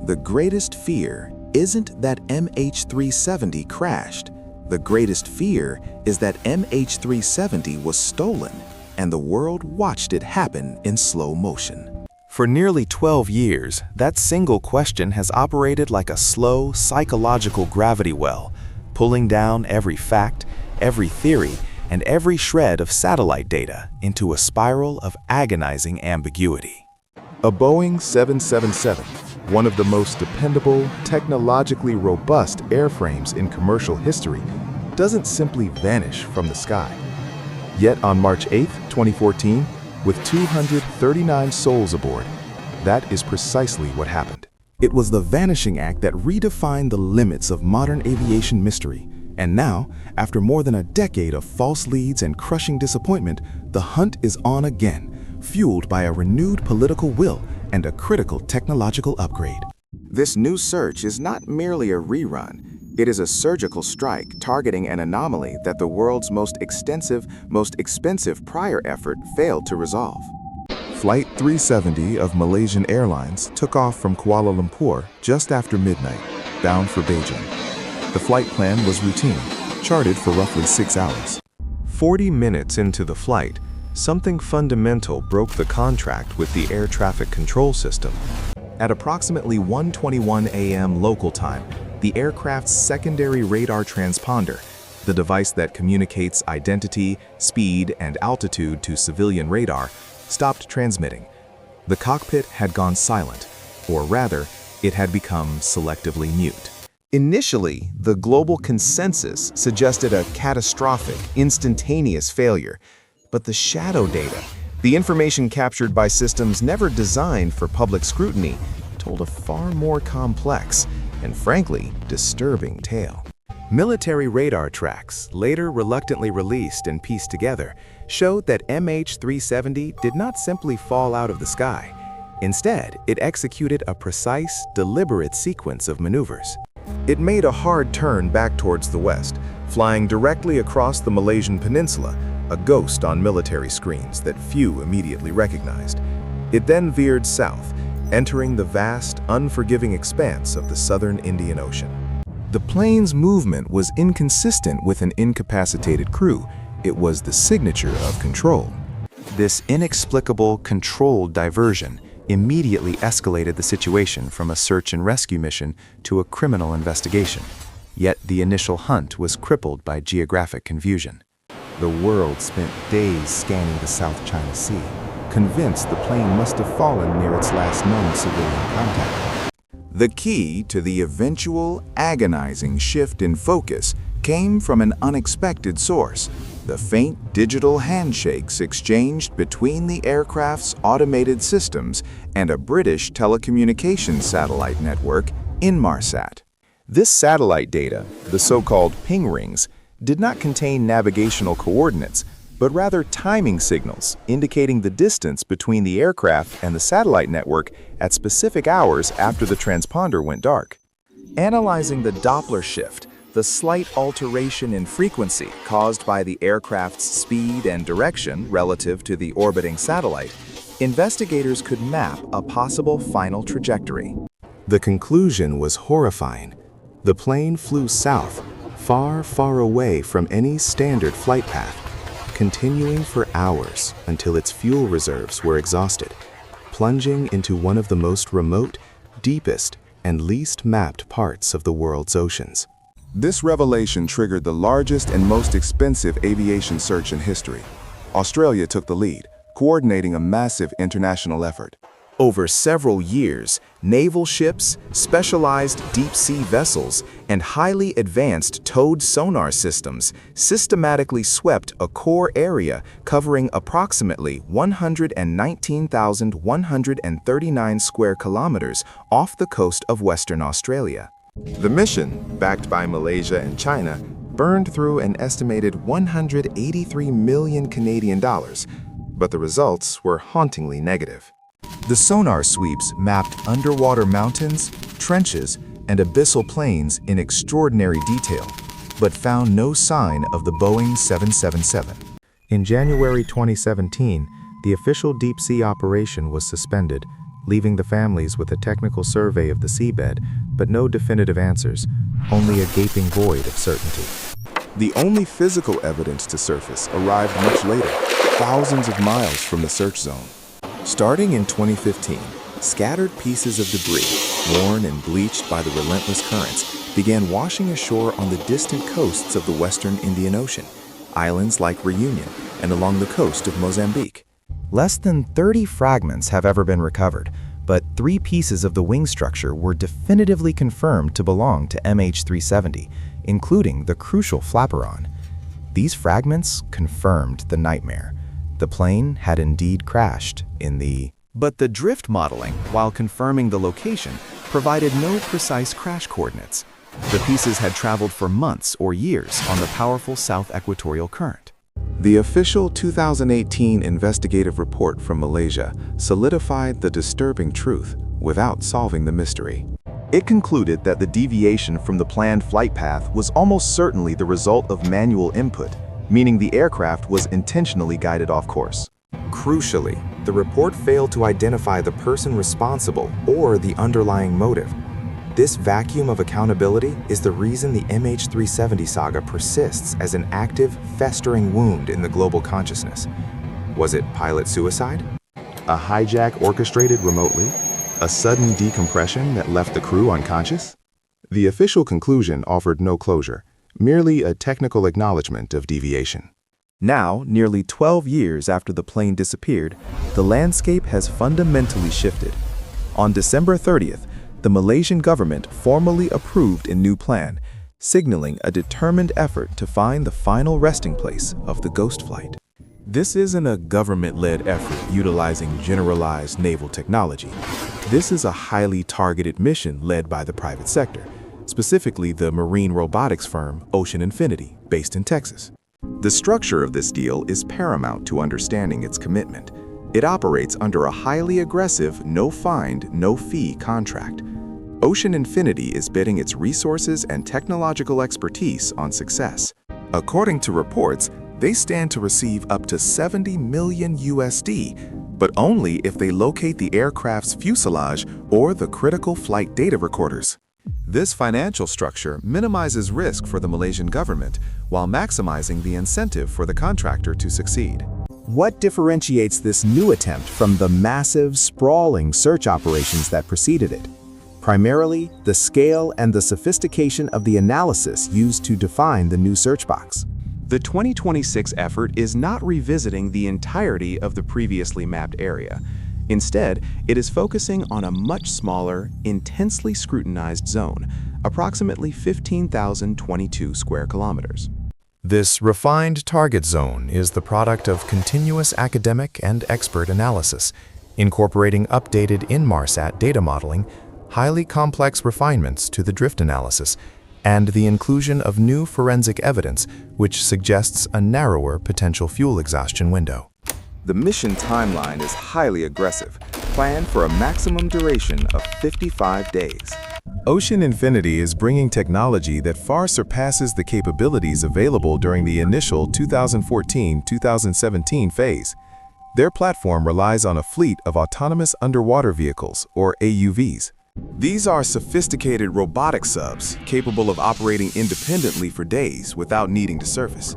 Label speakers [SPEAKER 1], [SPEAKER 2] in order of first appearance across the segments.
[SPEAKER 1] The greatest fear isn't that MH370 crashed. The greatest fear is that MH370 was stolen, and the world watched it happen in slow motion. For nearly 12 years, that single question has operated like a slow, psychological gravity well, pulling down every fact, every theory, and every shred of satellite data into a spiral of agonizing ambiguity. A Boeing 777, one of the most dependable, technologically robust airframes in commercial history, doesn't simply vanish from the sky. Yet on March 8, 2014, with 239 souls aboard, that is precisely what happened. It was the vanishing act that redefined the limits of modern aviation mystery. And now, after more than a decade of false leads and crushing disappointment, the hunt is on again, fueled by a renewed political will and a critical technological upgrade. This new search is not merely a rerun. It is a surgical strike targeting an anomaly that the world's most extensive, most expensive prior effort failed to resolve. Flight 370 of Malaysian Airlines took off from Kuala Lumpur just after midnight, bound for Beijing. The flight plan was routine, charted for roughly 6 hours. 40 minutes into the flight, something fundamental broke the contract with the air traffic control system. At approximately 1:21 a.m. local time, the aircraft's secondary radar transponder, the device that communicates identity, speed, and altitude to civilian radar, stopped transmitting. The cockpit had gone silent, or rather, it had become selectively mute. Initially, the global consensus suggested a catastrophic, instantaneous failure, but the shadow data, the information captured by systems never designed for public scrutiny, told a far more complex and, frankly, disturbing tale. Military radar tracks, later reluctantly released and pieced together, showed that MH370 did not simply fall out of the sky. Instead, it executed a precise, deliberate sequence of maneuvers. It made a hard turn back towards the west, flying directly across the Malaysian peninsula, a ghost on military screens that few immediately recognized. It then veered south, entering the vast, unforgiving expanse of the southern Indian Ocean. The plane's movement was inconsistent with an incapacitated crew. It was the signature of control. This inexplicable, controlled diversion immediately escalated the situation from a search and rescue mission to a criminal investigation. Yet the initial hunt was crippled by geographic confusion. The world spent days scanning the South China Sea, convinced the plane must have fallen near its last known civilian contact. The key to the eventual, agonizing shift in focus came from an unexpected source: the faint digital handshakes exchanged between the aircraft's automated systems and a British telecommunications satellite network, Inmarsat. This satellite data, the so-called ping rings, did not contain navigational coordinates, but rather timing signals indicating the distance between the aircraft and the satellite network at specific hours after the transponder went dark. Analyzing the Doppler shift, the slight alteration in frequency caused by the aircraft's speed and direction relative to the orbiting satellite, investigators could map a possible final trajectory. The conclusion was horrifying. The plane flew south, far, far away from any standard flight path, continuing for hours until its fuel reserves were exhausted, plunging into one of the most remote, deepest, and least mapped parts of the world's oceans. This revelation triggered the largest and most expensive aviation search in history. Australia took the lead, coordinating a massive international effort. Over several years, naval ships, specialized deep-sea vessels, and highly advanced towed sonar systems systematically swept a core area covering approximately 119,139 square kilometers off the coast of Western Australia. The mission, backed by Malaysia and China, burned through an estimated 183 million Canadian dollars, but the results were hauntingly negative. The sonar sweeps mapped underwater mountains, trenches, and abyssal plains in extraordinary detail, but found no sign of the Boeing 777. In January 2017, the official deep-sea operation was suspended,
[SPEAKER 2] leaving the families with a technical survey of the seabed, but no definitive answers, only a gaping void of certainty.
[SPEAKER 1] The only physical evidence to surface arrived much later, thousands of miles from the search zone. Starting in 2015, scattered pieces of debris, worn and bleached by the relentless currents, began washing ashore on the distant coasts of the western Indian Ocean, islands like Reunion, and along the coast of Mozambique.
[SPEAKER 2] Less than 30 fragments have ever been recovered, but 3 pieces of the wing structure were definitively confirmed to belong to MH370, including the crucial flaperon. These fragments confirmed the nightmare. The plane had indeed crashed in the... But the drift modeling, while confirming the location, provided no precise crash coordinates. The pieces had traveled for months or years on the powerful South Equatorial Current.
[SPEAKER 1] The official 2018 investigative report from Malaysia solidified the disturbing truth without solving the mystery. It concluded that the deviation from the planned flight path was almost certainly the result of manual input, meaning the aircraft was intentionally guided off course.
[SPEAKER 2] Crucially, the report failed to identify the person responsible or the underlying motive. This vacuum of accountability is the reason the MH370 saga persists as an active, festering wound in the global consciousness. Was it pilot suicide?
[SPEAKER 1] A hijack orchestrated remotely? A sudden decompression that left the crew unconscious? The official conclusion offered no closure, merely a technical acknowledgement of deviation.
[SPEAKER 2] Now, nearly 12 years after the plane disappeared, the landscape has fundamentally shifted. On December 30th, the Malaysian government formally approved a new plan, signaling a determined effort to find the final resting place of the ghost flight. This isn't a government-led effort utilizing generalized naval technology. This is a highly targeted mission led by the private sector, specifically the marine robotics firm Ocean Infinity, based in Texas.
[SPEAKER 1] The structure of this deal is paramount to understanding its commitment. It operates under a highly aggressive no-find, no-fee contract. Ocean Infinity is betting its resources and technological expertise on success. According to reports, they stand to receive up to $70 million USD, but only if they locate the aircraft's fuselage or the critical flight data recorders. This financial structure minimizes risk for the Malaysian government while maximizing the incentive for the contractor to succeed.
[SPEAKER 2] What differentiates this new attempt from the massive, sprawling search operations that preceded it? Primarily, the scale and the sophistication of the analysis used to define the new search box.
[SPEAKER 3] The 2026 effort is not revisiting the entirety of the previously mapped area. Instead, it is focusing on a much smaller, intensely scrutinized zone, approximately 15,022 square kilometers.
[SPEAKER 2] This refined target zone is the product of continuous academic and expert analysis, incorporating updated Inmarsat data modeling, highly complex refinements to the drift analysis, and the inclusion of new forensic evidence which suggests a narrower potential fuel exhaustion window.
[SPEAKER 1] The mission timeline is highly aggressive, planned for a maximum duration of 55 days. Ocean Infinity is bringing technology that far surpasses the capabilities available during the initial 2014-2017 phase. Their platform relies on a fleet of autonomous underwater vehicles, or AUVs. These are sophisticated robotic subs capable of operating independently for days without needing to surface.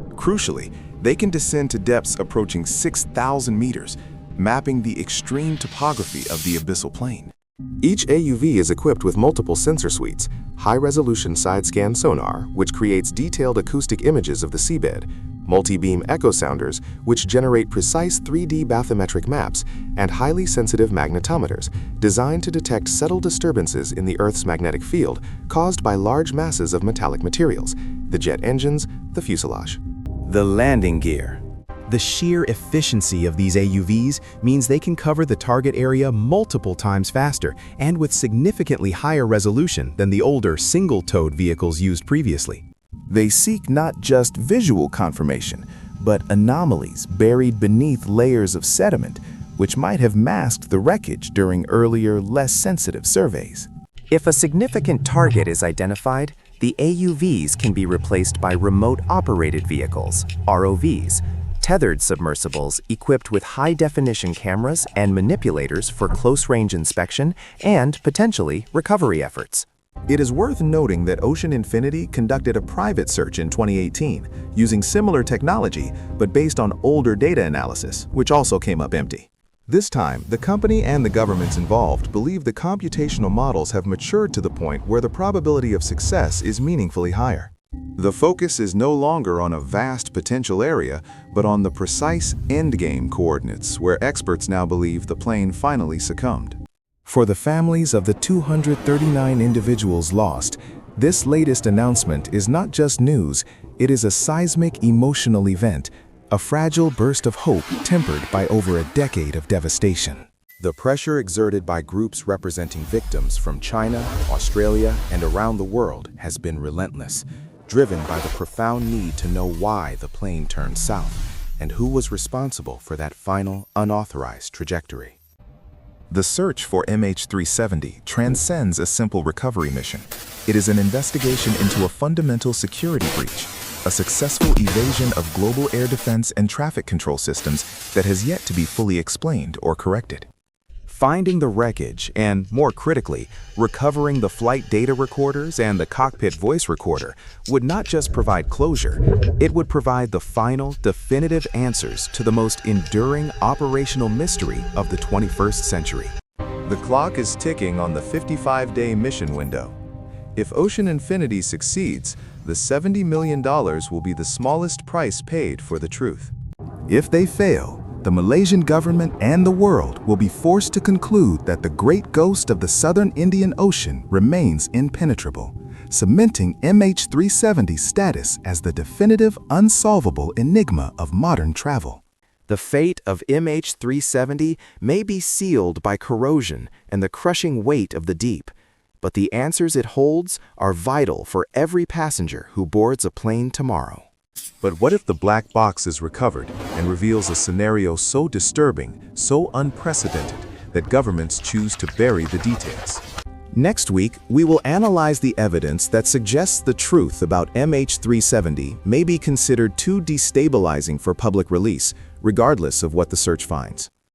[SPEAKER 1] Crucially, they can descend to depths approaching 6,000 meters, mapping the extreme topography of the abyssal plain. Each AUV is equipped with multiple sensor suites, high-resolution side-scan sonar, which creates detailed acoustic images of the seabed, multi-beam echo sounders, which generate precise 3D bathymetric maps, and highly sensitive magnetometers, designed to detect subtle disturbances in the Earth's magnetic field caused by large masses of metallic materials, the jet engines, the fuselage.
[SPEAKER 2] The landing gear. The sheer efficiency of these AUVs means they can cover the target area multiple times faster and with significantly higher resolution than the older single-towed vehicles used previously. They seek not just visual confirmation, but anomalies buried beneath layers of sediment, which might have masked the wreckage during earlier, less sensitive surveys. If a significant target is identified, the AUVs can be replaced by remote-operated vehicles, ROVs,
[SPEAKER 4] tethered submersibles equipped with high-definition cameras and manipulators for close-range inspection and, potentially, recovery efforts.
[SPEAKER 2] It is worth noting that Ocean Infinity conducted a private search in 2018 using similar technology but based on older data analysis, which also came up empty. This time, the company and the governments involved believe the computational models have matured to the point where the probability of success is meaningfully higher. The focus is no longer on a vast potential area, but on the precise endgame coordinates where experts now believe the plane finally succumbed. For the families of the 239 individuals lost, this latest announcement is not just news, it is a seismic emotional event, a fragile burst of hope tempered by over a decade of devastation. The pressure exerted by groups representing victims from China, Australia, and around the world has been relentless, driven by the profound need to know why the plane turned south and who was responsible for that final, unauthorized trajectory. The search for MH370 transcends a simple recovery mission. It is an investigation into a fundamental security breach, a successful evasion of global air defense and traffic control systems that has yet to be fully explained or corrected. Finding the wreckage and, more critically, recovering the flight data recorders and the cockpit voice recorder would not just provide closure, it would provide the final, definitive answers to the most enduring operational mystery of the 21st century. The clock is ticking on the 55-day mission window. If Ocean Infinity succeeds, the $70 million will be the smallest price paid for the truth. If they fail, the Malaysian government and the world will be forced to conclude that the great ghost of the southern Indian Ocean remains impenetrable, cementing MH370's status as the definitive, unsolvable enigma of modern travel. The fate of MH370 may be sealed by corrosion and the crushing weight of the deep, but the answers it holds are vital for every passenger who boards a plane tomorrow. But what if the black box is recovered and reveals a scenario so disturbing, so unprecedented, that governments choose to bury the details? Next week, we will analyze the evidence that suggests the truth about MH370 may be considered too destabilizing for public release, regardless of what the search finds.